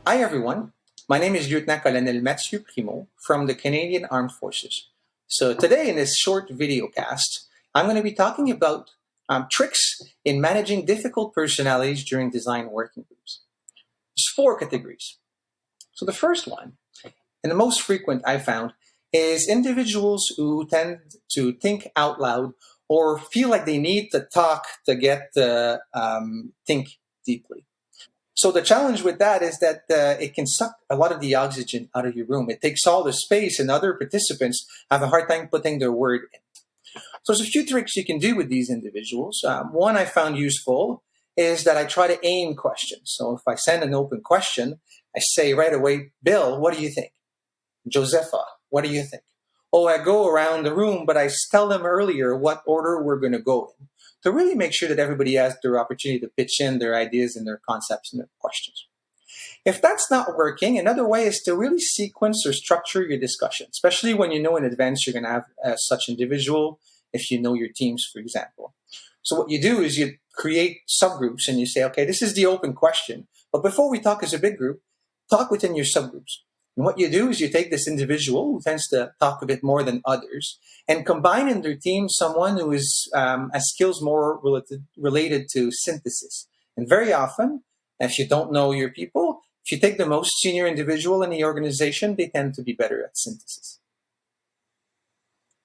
Hi, everyone. My name is Lieutenant Colonel Mathieu Primo from the Canadian Armed Forces. So, today in this short video cast, I'm going to be talking about tricks in managing difficult personalities during design working groups. There's four categories. So, the first one, and the most frequent I found, is individuals who tend to think out loud or feel like they need to talk to get to think deeply. So the challenge with that is that it can suck a lot of the oxygen out of your room. It takes all the space, and other participants have a hard time putting their word in. So there's a few tricks you can do with these individuals. One I found useful is that I try to aim questions. So if I send an open question, I say right away, Bill, what do you think? Josepha, what do you think? Oh, I go around the room, but I tell them earlier what order we're going to go in to really make sure that everybody has their opportunity to pitch in their ideas and their concepts and their questions. If that's not working, another way is to really sequence or structure your discussion, especially when you know in advance you're going to have such individual, if you know your teams, for example. So what you do is you create subgroups and you say, okay, this is the open question. But before we talk as a big group, talk within your subgroups. And what you do is you take this individual who tends to talk a bit more than others and combine in their team someone who is has skills more related to synthesis. And very often, if you don't know your people, if you take the most senior individual in the organization, they tend to be better at synthesis.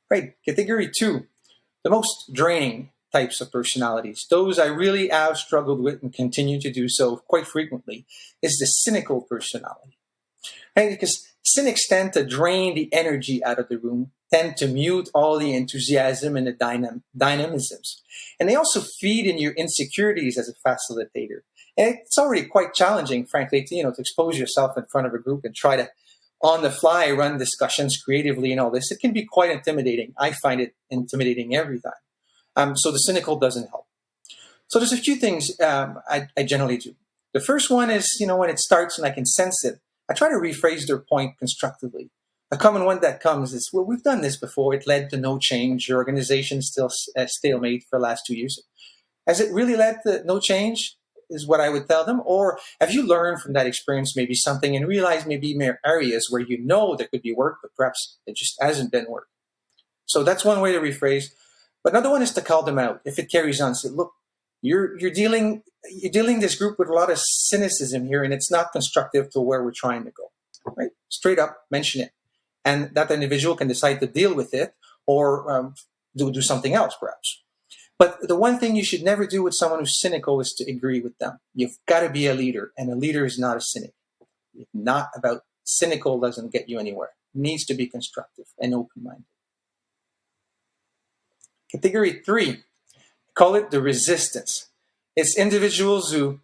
Right. Category two, the most draining types of personalities, those I really have struggled with and continue to do so quite frequently, is the cynical personality. Right? Because cynics tend to drain the energy out of the room, tend to mute all the enthusiasm and the dynamisms. And they also feed in your insecurities as a facilitator. And it's already quite challenging, frankly, to expose yourself in front of a group and try to, on the fly, run discussions creatively and all this. It can be quite intimidating. I find it intimidating every time. So the cynical doesn't help. So there's a few things I generally do. The first one is, when it starts and I can sense it, I try to rephrase their point constructively. A common one that comes is, well, we've done this before. It led to no change. Your organization still stalemate for the last 2 years. Has it really led to no change? Is what I would tell them. Or have you learned from that experience maybe something and realized maybe more areas where you know there could be work, but perhaps it just hasn't been work? So that's one way to rephrase. But another one is to call them out. If it carries on, say, look, you're dealing this group with a lot of cynicism here, and it's not constructive to where we're trying to go. Right? Straight up, mention it, and that individual can decide to deal with it or do something else, perhaps. But the one thing you should never do with someone who's cynical is to agree with them. You've got to be a leader, and a leader is not a cynic. It's not about cynical doesn't get you anywhere. It needs to be constructive and open-minded. Category three, call it the resistance. It's individuals who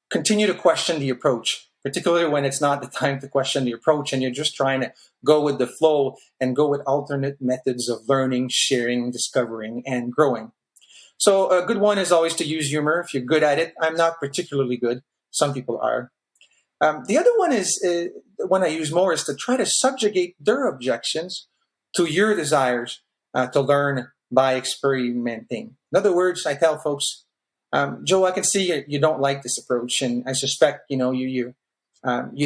continue to question the approach, particularly when it's not the time to question the approach and you're just trying to go with the flow and go with alternate methods of learning, sharing, discovering, and growing. So a good one is always to use humor if you're good at it. I'm not particularly good. Some people are. The other one is, the one I use more, is to try to subjugate their objections to your desires to learn by experimenting. In other words, I tell folks, Joe, I can see you don't like this approach, and I suspect you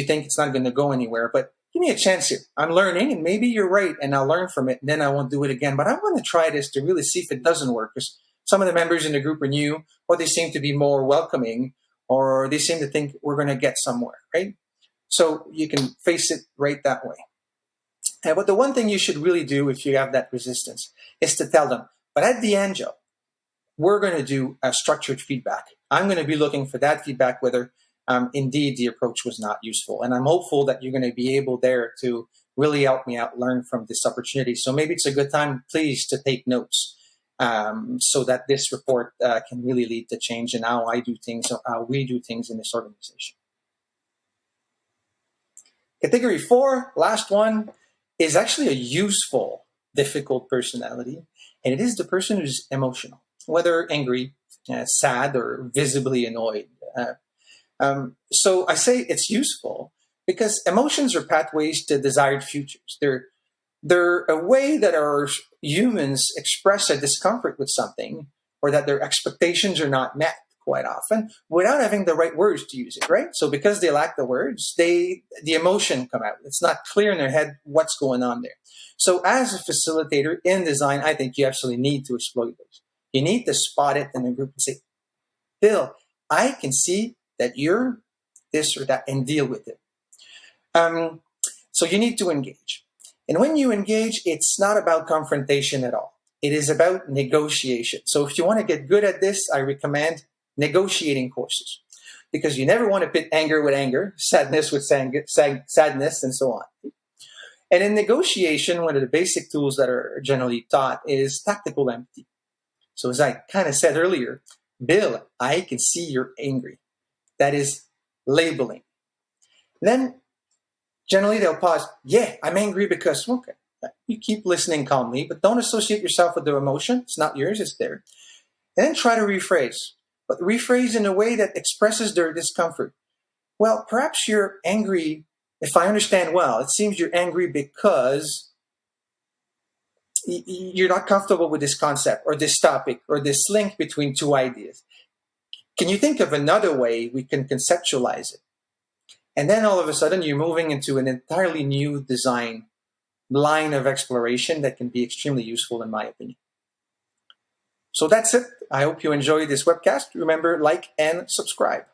think it's not going to go anywhere. But give me a chance here. I'm learning, and maybe you're right, and I'll learn from it. And then I won't do it again. But I want to try this to really see if it doesn't work. Because some of the members in the group are new, or they seem to be more welcoming, or they seem to think we're going to get somewhere, right? So you can face it right that way. But the one thing you should really do if you have that resistance is to tell them, but at the end, Joe, we're going to do a structured feedback. I'm going to be looking for that feedback, whether indeed the approach was not useful. And I'm hopeful that you're going to be able there to really help me out, learn from this opportunity. So maybe it's a good time, please, to take notes so that this report can really lead to change in how I do things, or how we do things in this organization. Category four, last one, is actually a useful, difficult personality. And it is the person who's emotional, whether angry, sad, or visibly annoyed. So I say it's useful because emotions are pathways to desired futures. They're a way that our humans express a discomfort with something or that their expectations are not met. quite often without having the right words to use it, right? So because they lack the words, the emotion come out. It's not clear in their head what's going on there. So as a facilitator in design, I think you absolutely need to exploit those. You need to spot it in the group and say, Bill, I can see that you're this or that, and deal with it. So you need to engage. And when you engage, it's not about confrontation at all. It is about negotiation. So if you want to get good at this, I recommend negotiating courses, because you never want to pit anger with anger, sadness with sadness, and so on. And in negotiation, one of the basic tools that are generally taught is tactical empathy. So as I kind of said earlier, Bill, I can see you're angry. That is labeling. Then generally they'll pause. Yeah, I'm angry because, okay. You keep listening calmly, but don't associate yourself with the emotion. It's not yours, it's there. And then try to rephrase. But rephrase in a way that expresses their discomfort. Well, perhaps you're angry, if I understand well, it seems you're angry because you're not comfortable with this concept or this topic or this link between two ideas. Can you think of another way we can conceptualize it? And then all of a sudden you're moving into an entirely new design line of exploration that can be extremely useful, in my opinion. So that's it. I hope you enjoyed this webcast. Remember, like and subscribe.